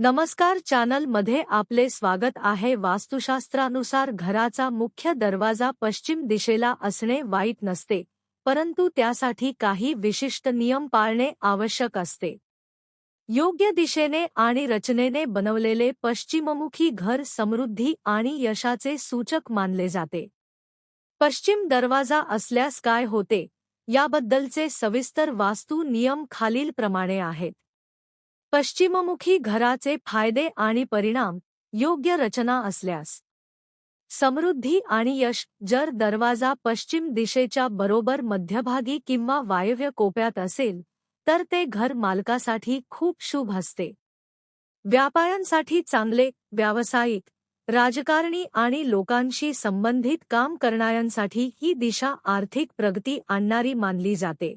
नमस्कार, चॅनल मध्ये आपले स्वागत आहे। वास्तुशास्त्रानुसार घराचा मुख्य दरवाजा पश्चिम दिशेला असणे वाईट नसते, परंतु त्यासाठी काही विशिष्ट नियम पाळणे आवश्यक असते। योग्य दिशेने आणि रचनेने बनवलेले पश्चिममुखी घर समृद्धी आणि यशाचे सूचक मानले जाते। पश्चिम दरवाजा असल्यास काय होते, याबद्दलचे सविस्तर वास्तू नियम खालीलप्रमाणे आहेत। पश्चिममुखी घराचे फायदे आणि परिणाम। योग्य रचना असल्यास समृद्धी आणि यश। जर दरवाजा पश्चिम दिशेच्या बरोबर मध्यभागी किंवा वायव्य कोपऱ्यात असेल तर ते घर मालकासाठी खूप शुभ असते। व्यापाऱ्यांसाठी चांगले। व्यावसायिक, राजकारणी आणि लोकांशी संबंधित काम करणाऱ्यांसाठी ही दिशा आर्थिक प्रगती आणणारी मानली जाते।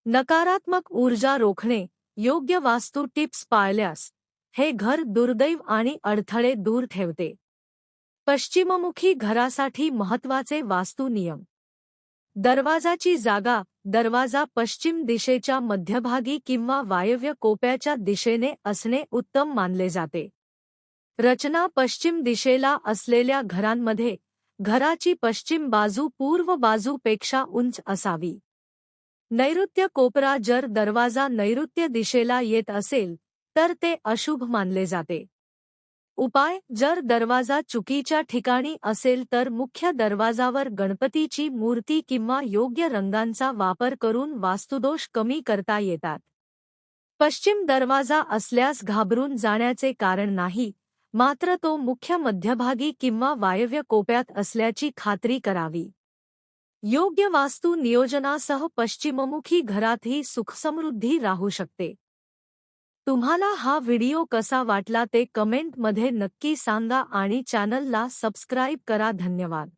नकारात्मक ऊर्जा रोखणे। योग्य वास्तू टिप्स पाळल्यास हे घर दुर्दैव आणि अडथळे दूर ठेवते। पश्चिममुखी घरासाठी महत्त्वाचे वास्तू नियम। दरवाजाची जागा। दरवाजा पश्चिम दिशेच्या मध्यभागी किंवा वायव्य कोपऱ्याच्या दिशेने असणे उत्तम मानले जाते। रचना। पश्चिम दिशेला असलेल्या घरांमध्ये घराची पश्चिम बाजू पूर्व बाजूपेक्षा उंच असावी। नैऋत्य कोपरा। जर दरवाजा नैऋत्य दिशेला येत असेल तर ते अशुभ मानले जाते। उपाय। जर दरवाजा चुकीच्या ठिकाणी असेल तर मुख्य दरवाजावर गणपतीची मूर्ती किंवा योग्य रंगांचा वापर करून वास्तुदोष कमी करता येतात। पश्चिम दरवाजा असल्यास घाबरून जाण्याचे कारण नाही, मात्र तो मुख्य मध्यभागी किंवा वायव्य कोपऱ्यात असल्याची खात्री करावी। योग्य वास्तू नियोजनासह पश्चिममुखी घरातही सुखसमृद्धी राहू शकते। तुम्हाला हा व्हिडिओ कसा वाटला ते कमेंट मध्ये नक्की सांगा आणि चॅनलला सबस्क्राईब करा। धन्यवाद।